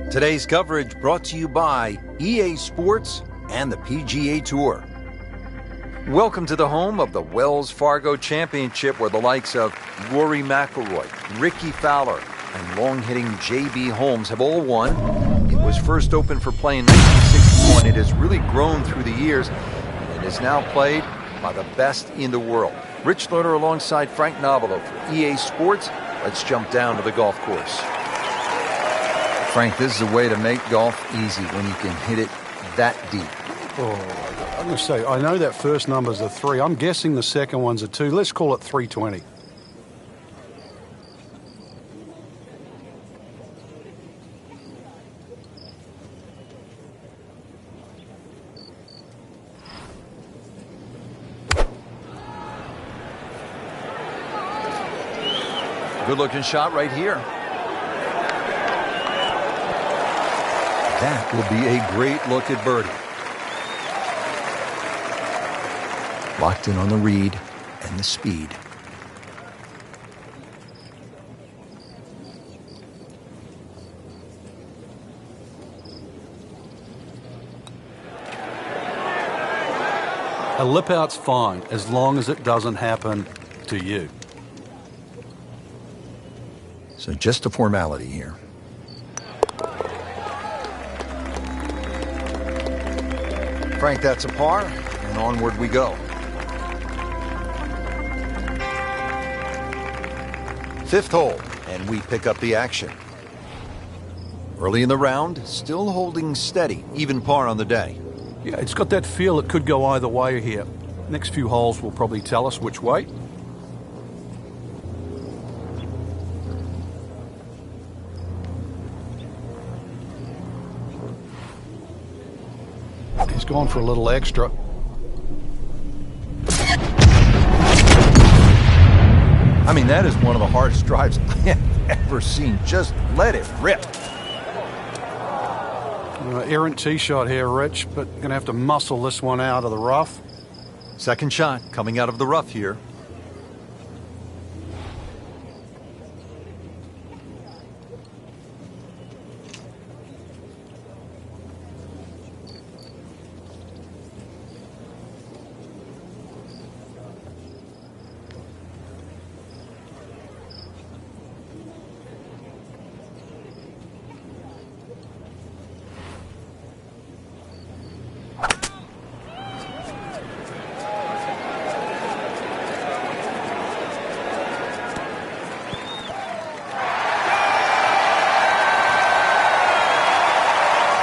Today's coverage brought to you by EA Sports and the PGA Tour. Welcome to the home of the Wells Fargo Championship, where the likes of Rory McIlroy, Ricky Fowler, and long-hitting J.B. Holmes have all won. It was first opened for play in 1961. It has really grown through the years, and it is now played by the best in the world. Rich Lerner alongside Frank Nobilo for EA Sports. Let's jump down to the golf course. Frank, this is a way to make golf easy when you can hit it that deep. Oh, I'm going to say, I know that first number's a 3. I'm guessing the second one's a 2. Let's call it 320. Good-looking shot right here. That will be a great look at birdie. Locked in on the read and the speed. A lip out's fine as long as it doesn't happen to you. So just a formality here. Frank, that's a par, and onward we go. Fifth hole, and we pick up the action. Early in the round, still holding steady, even par on the day. Yeah, it's got that feel it could go either way here. Next few holes will probably tell us which way. He's gone for a little extra. I mean, that is one of the hardest drives I have ever seen. Just let it rip. Errant tee shot here, Rich, but going to have to muscle this one out of the rough. Second shot coming out of the rough here.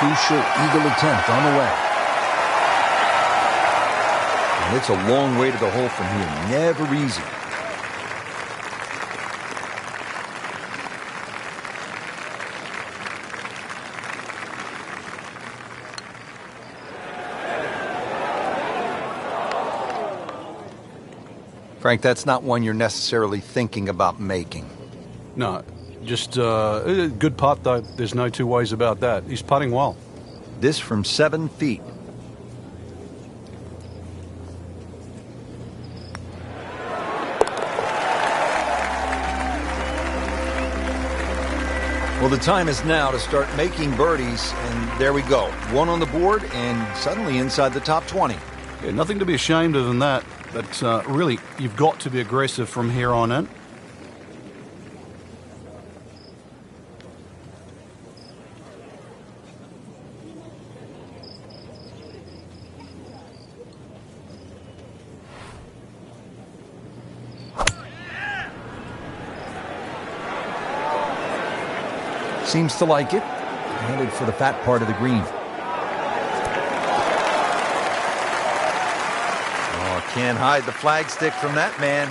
Crucial eagle attempt on the way. And it's a long way to the hole from here. Never easy. Frank, that's not one you're necessarily thinking about making. No, just a good putt, though. There's no two ways about that. He's putting well. This from 7 feet. Well, the time is now to start making birdies, and there we go. One on the board, and suddenly inside the top 20. Yeah, nothing to be ashamed of in that, but really, you've got to be aggressive from here on in. Seems to like it. Headed for the fat part of the green. Oh, can't hide the flagstick from that man.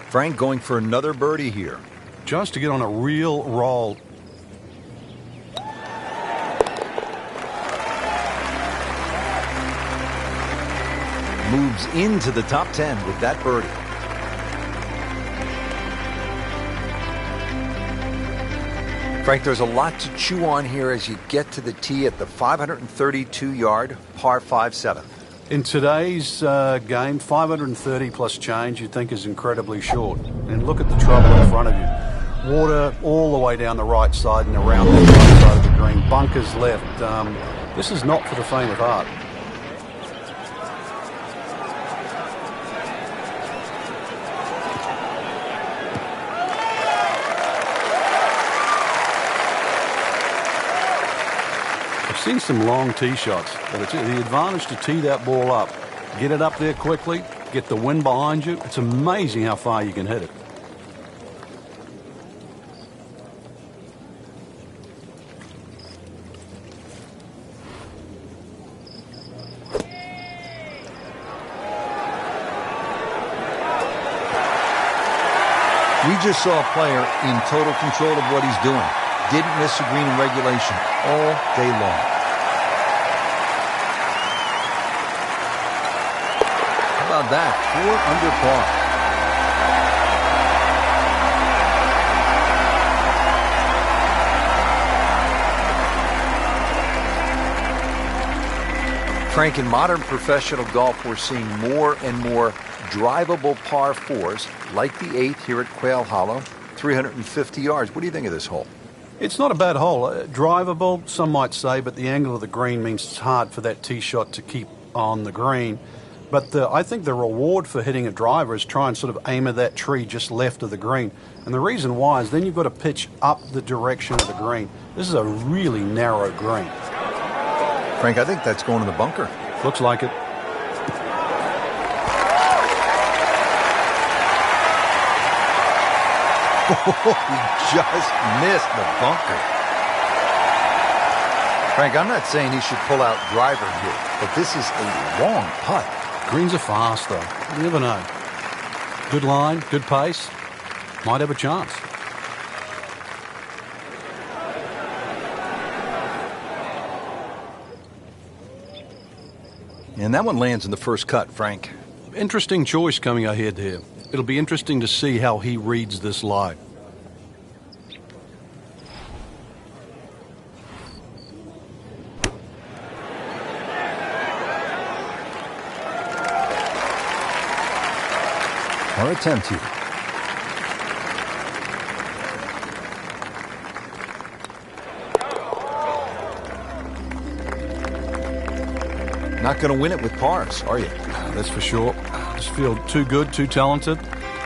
Frank going for another birdie here. Just to get on a real roll. Moves into the top 10 with that birdie. Frank, there's a lot to chew on here as you get to the tee at the 532-yard par 5/7. In today's game, 530 plus change you'd think is incredibly short. And look at the trouble in front of you. Water all the way down the right side and around the right side of the green. Bunkers left. This is not for the faint of heart. I've seen some long tee shots, but it's the advantage to tee that ball up. Get it up there quickly, get the wind behind you. It's amazing how far you can hit it. We just saw a player in total control of what he's doing. Didn't miss a green in regulation all day long. How about that? 4 under par. Frank, in modern professional golf, we're seeing more and more drivable par 4s, like the 8th here at Quail Hollow, 350 yards. What do you think of this hole? It's not a bad hole. Drivable, some might say, but the angle of the green means it's hard for that tee shot to keep on the green. But I think the reward for hitting a driver is try and sort of aim at that tree just left of the green. And the reason why is then you've got to pitch up the direction of the green. This is a really narrow green. Frank, I think that's going to the bunker. Looks like it. He just missed the bunker. Frank, I'm not saying he should pull out driver here, but this is a long putt. Greens are fast, though. You never know. Good line, good pace. Might have a chance. And that one lands in the first cut, Frank. Interesting choice coming ahead here. It'll be interesting to see how he reads this lie. Our attempt here. Not going to win it with pars, are you? That's for sure. Just feel too good, too talented,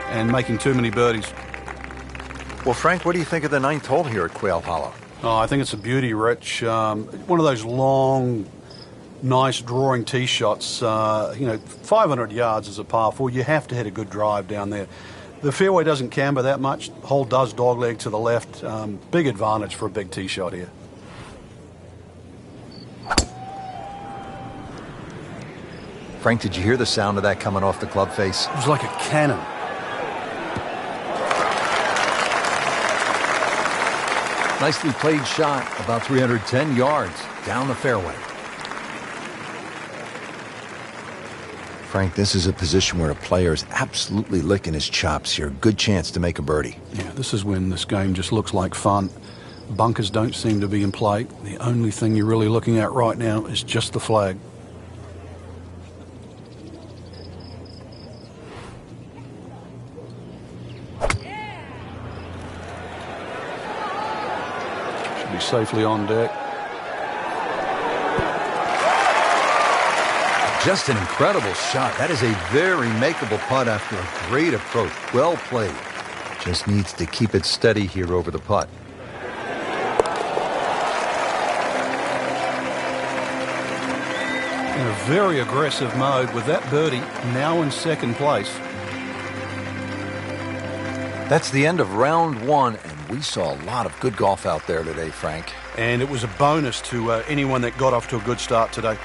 and making too many birdies. Well, Frank, what do you think of the 9th hole here at Quail Hollow? Oh, I think it's a beauty, Rich. One of those long, nice drawing tee shots. 500 yards is a par 4. You have to hit a good drive down there. The fairway doesn't camber that much. The hole does dogleg to the left. Big advantage for a big tee shot here. Frank, did you hear the sound of that coming off the club face? It was like a cannon. Nicely played shot, about 310 yards down the fairway. Frank, this is a position where a player is absolutely licking his chops here. Good chance to make a birdie. Yeah, this is when this game just looks like fun. Bunkers don't seem to be in play. The only thing you're really looking at right now is just the flag. Should be safely on deck. Just an incredible shot. That is a very makeable putt after a great approach. Well played. Just needs to keep it steady here over the putt. In a very aggressive mode with that birdie now in second place. That's the end of round 1, and we saw a lot of good golf out there today, Frank. And it was a bonus to anyone that got off to a good start today.